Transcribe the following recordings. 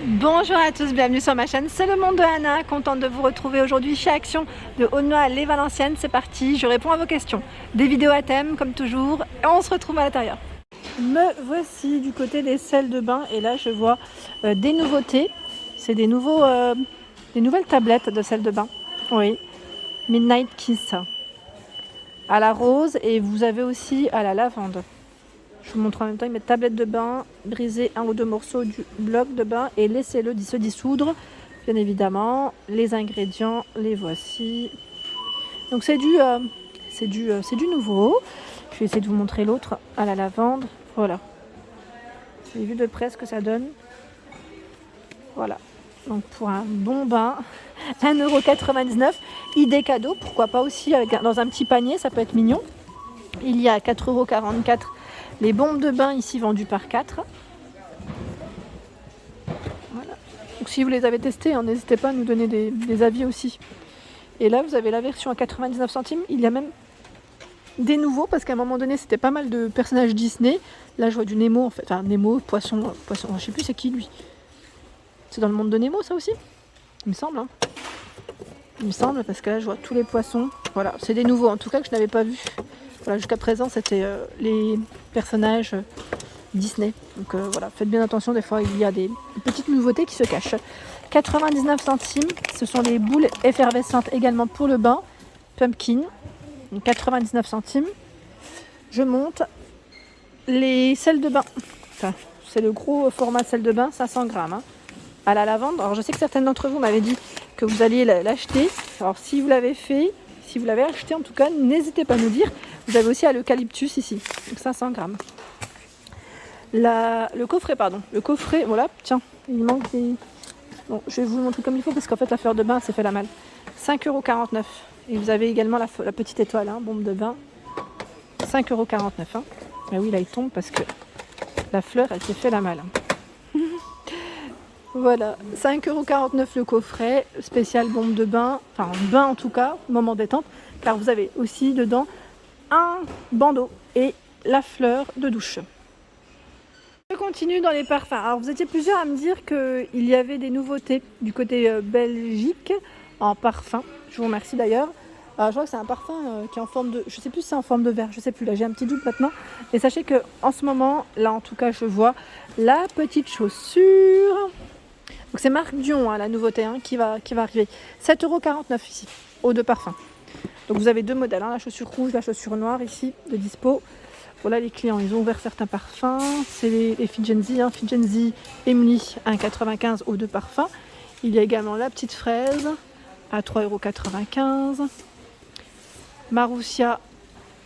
Bonjour à tous, bienvenue sur ma chaîne, c'est le monde de Anna, contente de vous retrouver aujourd'hui chez Action de Aulnoy-les-Valenciennes. C'est parti, je réponds à vos questions. Des vidéos à thème comme toujours et on se retrouve à l'intérieur. Me voici du côté des salles de bain et là je vois des nouveautés. C'est des nouvelles tablettes de salles de bain. Oui, Midnight Kiss à la rose et vous avez aussi à la lavande. Je vous montre en même temps, ils mettent tablette de bain, brisez un ou deux morceaux du bloc de bain et laissez-le se dissoudre. Bien évidemment, les ingrédients, les voici. Donc c'est du nouveau. Je vais essayer de vous montrer l'autre à la lavande. Voilà. Vous avez vu de près ce que ça donne. Voilà. Donc pour un bon bain, 1,99 €. Idée cadeau, pourquoi pas aussi dans un petit panier, ça peut être mignon. Il y a 4,44 € les bombes de bain ici vendues par 4. Voilà. Donc si vous les avez testées, n'hésitez pas à nous donner des avis aussi. Et là vous avez la version à 99 centimes. Il y a même des nouveaux parce qu'à un moment donné c'était pas mal de personnages Disney. Là je vois du Nemo en fait. Enfin Nemo, poisson, je sais plus c'est qui lui. C'est dans le monde de Nemo ça aussi. Il me semble. Il me semble parce que là je vois tous les poissons. Voilà, c'est des nouveaux en tout cas que je n'avais pas vu. Voilà, jusqu'à présent c'était les personnages Disney. Donc voilà, faites bien attention, des fois il y a des petites nouveautés qui se cachent. 99 centimes, ce sont les boules effervescentes également pour le bain. Pumpkin, donc 99 centimes. Je monte les sels de bain. Enfin, c'est le gros format sel de bain, 500 grammes. À la lavande. Alors je sais que certaines d'entre vous m'avaient dit que vous alliez l'acheter. Alors si vous l'avez fait, si vous l'avez acheté en tout cas, n'hésitez pas à nous dire. Vous avez aussi à l'eucalyptus ici, donc 500 grammes. Le coffret, voilà, tiens, il manque des... Bon, je vais vous le montrer comme il faut parce qu'en fait la fleur de bain s'est fait la malle. 5,49 €. Et vous avez également la petite étoile, bombe de bain. 5,49 €. Mais oui, là il tombe parce que la fleur, elle s'est fait la malle. Voilà, 5,49 € le coffret, spécial bombe de bain, enfin bain en tout cas, moment détente, car vous avez aussi dedans un bandeau et la fleur de douche. Je continue dans les parfums. Alors vous étiez plusieurs à me dire qu'il y avait des nouveautés du côté Belgique en parfum. Je vous remercie d'ailleurs. Je vois que c'est un parfum qui est en forme de... Je sais plus si c'est en forme de verre, je sais plus, là j'ai un petit doute maintenant. Et sachez que en ce moment, là en tout cas je vois la petite chaussure. Donc c'est marque Dion, la nouveauté qui va arriver. 7,49 € ici, eau de parfum. Donc vous avez deux modèles, la chaussure rouge, la chaussure noire ici, de dispo. Voilà les clients, ils ont ouvert certains parfums. C'est les Figenzi, Figenzi Emily 1,95 € eau de parfum. Il y a également la petite fraise à 3,95 €. Marussia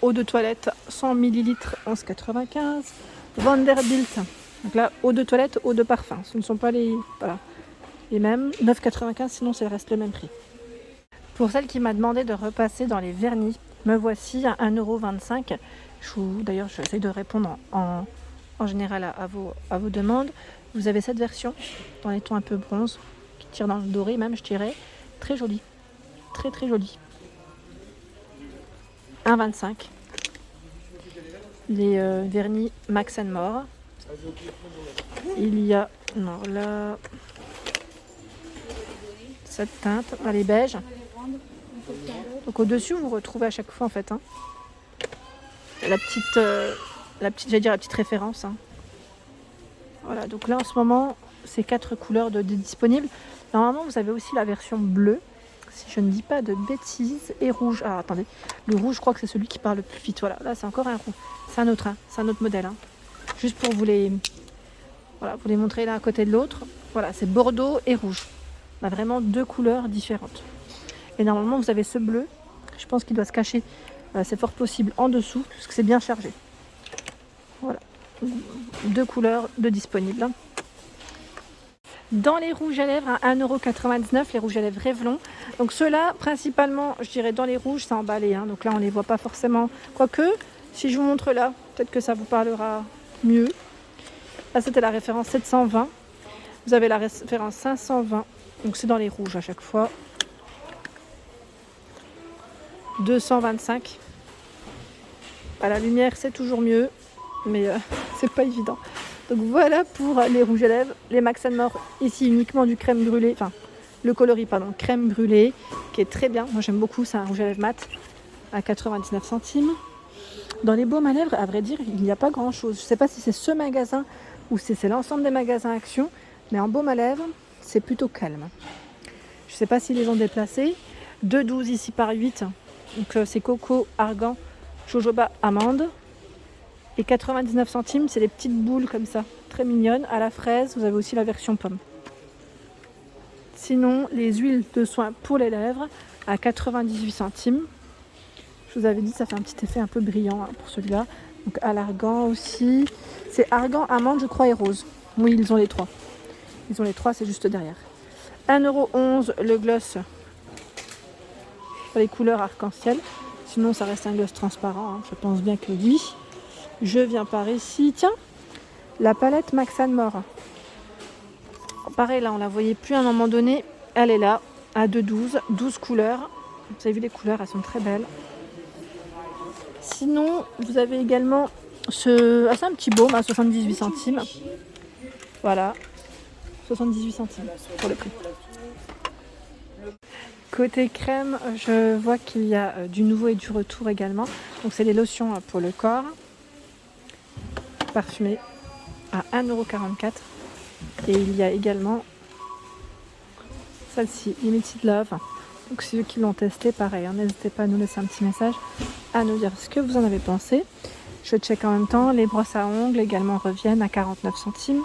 eau de toilette 100 ml 11,95 €. Vanderbilt, donc là eau de toilette, eau de parfum. Ce ne sont pas les mêmes, 9,95 €, sinon ça reste le même prix. Pour celle qui m'a demandé de repasser dans les vernis, me voici à 1,25 €. D'ailleurs, j'essaie de répondre en général à vos demandes. Vous avez cette version dans les tons un peu bronze, qui tire dans le doré même, je dirais. Très jolie. Très très jolie. 1,25 €. Les vernis Max & More. Il y a... Non, là... Cette teinte, elle est beige. Donc au-dessus, vous retrouvez à chaque fois en fait la petite référence. Voilà, donc là en ce moment, c'est 4 couleurs disponibles. Normalement, vous avez aussi la version bleue, si je ne dis pas de bêtises, et rouge. Ah, attendez, le rouge, je crois que c'est celui qui parle le plus vite. Voilà, là c'est encore un rouge. C'est un autre modèle. Juste pour vous les montrer l'un à côté de l'autre. Voilà, c'est bordeaux et rouge. On a vraiment deux couleurs différentes. Et normalement, vous avez ce bleu. Je pense qu'il doit se cacher, c'est fort possible, en dessous, parce que c'est bien chargé. Voilà. Deux couleurs de disponibles. Dans les rouges à lèvres, à 1,99 €, les rouges à lèvres Revlon. Donc ceux-là, principalement, je dirais dans les rouges, c'est emballé. Donc là, on ne les voit pas forcément. Quoique, si je vous montre là, peut-être que ça vous parlera mieux. Là, c'était la référence 720. Vous avez la référence 520. Donc c'est dans les rouges à chaque fois. 225. À la lumière, c'est toujours mieux. Mais c'est pas évident. Donc voilà pour les rouges à lèvres. Les Max More, ici uniquement du crème brûlée, enfin le coloris pardon, crème brûlée, qui est très bien. Moi j'aime beaucoup, c'est un rouge à lèvres mat à 99 centimes. Dans les baumes à lèvres, à vrai dire, il n'y a pas grand chose. Je ne sais pas si c'est ce magasin ou si c'est l'ensemble des magasins Action, mais en baume à lèvres, c'est plutôt calme. Je ne sais pas s'ils les ont déplacés. 2,12 ici par 8. Donc c'est coco, argan, jojoba, amande. Et 99 centimes, c'est des petites boules comme ça, très mignonnes. À la fraise, vous avez aussi la version pomme. Sinon, les huiles de soin pour les lèvres à 98 centimes. Je vous avais dit, ça fait un petit effet un peu brillant pour celui-là. Donc à l'argan aussi. C'est argan, amande, je crois, et rose. Oui, ils ont les trois. Ils ont les trois, c'est juste derrière. 1,11€ le gloss pour les couleurs arc-en-ciel. Sinon, ça reste un gloss transparent. Je pense bien que oui. Je viens par ici. Tiens, la palette Max More. Pareil, là, on la voyait plus à un moment donné. Elle est là, à 2,12, 12 couleurs. Vous avez vu les couleurs, elles sont très belles. Sinon, vous avez également c'est un petit baume à 78 centimes. Voilà, 78 centimes pour le prix. Côté crème, je vois qu'il y a du nouveau et du retour également. Donc c'est les lotions pour le corps, parfumées à 1,44€. Et il y a également celle-ci, Limited Love. Donc ceux qui l'ont testé, pareil, n'hésitez pas à nous laisser un petit message, à nous dire ce que vous en avez pensé. Je check en même temps. Les brosses à ongles également reviennent à 49 centimes.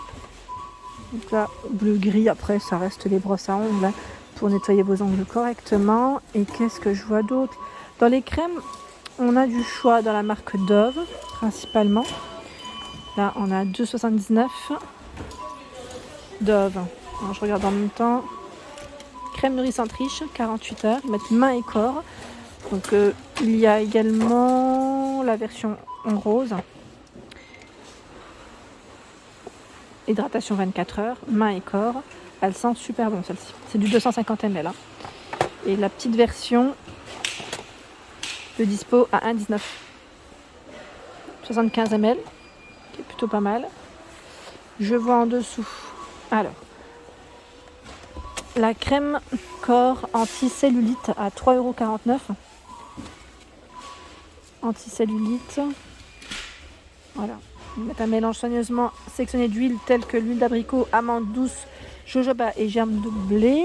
Donc là, bleu-gris, après ça reste les brosses à ongles là, pour nettoyer vos ongles correctement. Et qu'est-ce que je vois d'autre? Dans les crèmes, on a du choix dans la marque Dove, principalement. Là, on a 2,79 Dove. Alors, je regarde en même temps. Crème nourrissante riche, 48 heures. Ils mettent main et corps. Donc, il y a également la version en rose. Hydratation 24 heures, main et corps. Elle sent super bon celle-ci. C'est du 250 ml. Et la petite version de dispo à 1,19. 75 ml, qui est plutôt pas mal. Je vois en dessous. Alors, la crème corps anti-cellulite à 3,49 €. Anti-cellulite. Voilà. Un mélange soigneusement sélectionné d'huile telles que l'huile d'abricot, amande douce, jojoba et germe de blé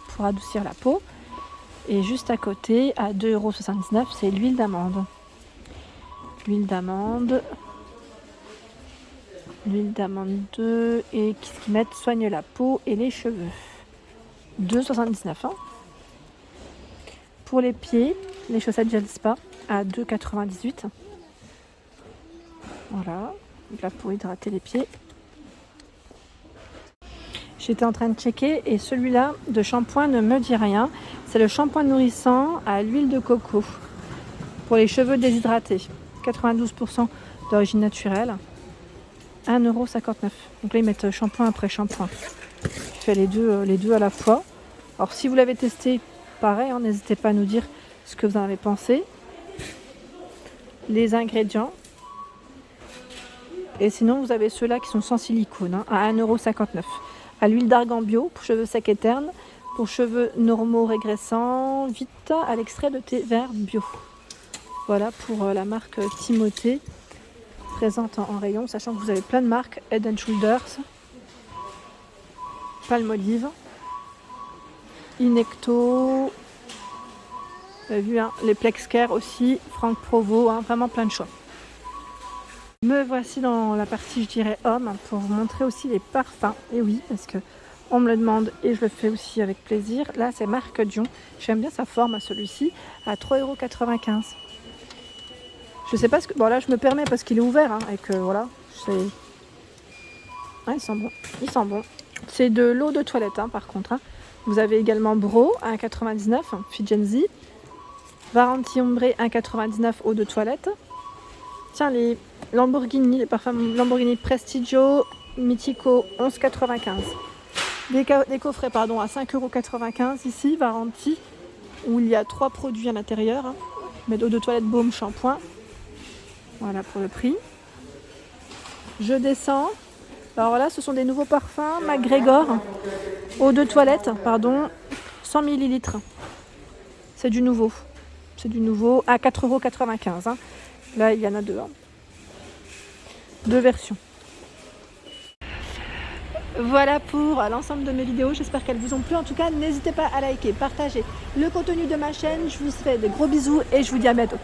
pour adoucir la peau. Et juste à côté, à 2,79 €, c'est l'huile d'amande. L'huile d'amande 2 et qui mettent soigne la peau et les cheveux. 2,79 €. Pour les pieds, les chaussettes Gel Spa à 2,98 €. Voilà, donc là pour hydrater les pieds. J'étais en train de checker et celui-là de shampoing ne me dit rien. C'est le shampoing nourrissant à l'huile de coco pour les cheveux déshydratés. 92% d'origine naturelle. 1,59 €. Donc là ils mettent shampoing après shampoing. Je fais les deux à la fois. Alors si vous l'avez testé, pareil, n'hésitez pas à nous dire ce que vous en avez pensé. Les ingrédients. Et sinon, vous avez ceux-là qui sont sans silicone, à 1,59 €. À l'huile d'argan bio pour cheveux secs et ternes, pour cheveux normaux régressants, vite à l'extrait de thé vert bio. Voilà pour la marque Timothée, présente en rayon, sachant que vous avez plein de marques, Head & Shoulders, Palmolive, Inecto, vous avez vu, les Plexcare aussi, Franck Provo, vraiment plein de choix. Me voici dans la partie, je dirais, homme, pour vous montrer aussi les parfums. Et oui, parce que on me le demande et je le fais aussi avec plaisir. Là, c'est marque Dion. J'aime bien sa forme à celui-ci, à 3,95 €. Je sais pas ce que... Bon, là, je me permets parce qu'il est ouvert, et que, voilà, c'est... Ah, il sent bon. Il sent bon. C'est de l'eau de toilette, par contre. Vous avez également Bro, à 1,99 €, Figenzi. Varanti Ombre, 1,99 € eau de toilette. Tiens, les Lamborghini, les parfums Lamborghini Prestigio, Mythico, 11,95 €. Des coffrets, à 5,95 € ici, Varanti, où il y a 3 produits à l'intérieur. Mais d'eau de toilette, baume, shampoing. Voilà pour le prix. Je descends. Alors voilà, ce sont des nouveaux parfums McGregor, eau de toilette, pardon, 100 ml. C'est du nouveau. C'est du nouveau à 4,95 €. Hein. Là, il y en a deux. Hein. Deux versions. Voilà pour l'ensemble de mes vidéos. J'espère qu'elles vous ont plu. En tout cas, n'hésitez pas à liker, partager le contenu de ma chaîne. Je vous fais des gros bisous et je vous dis à bientôt.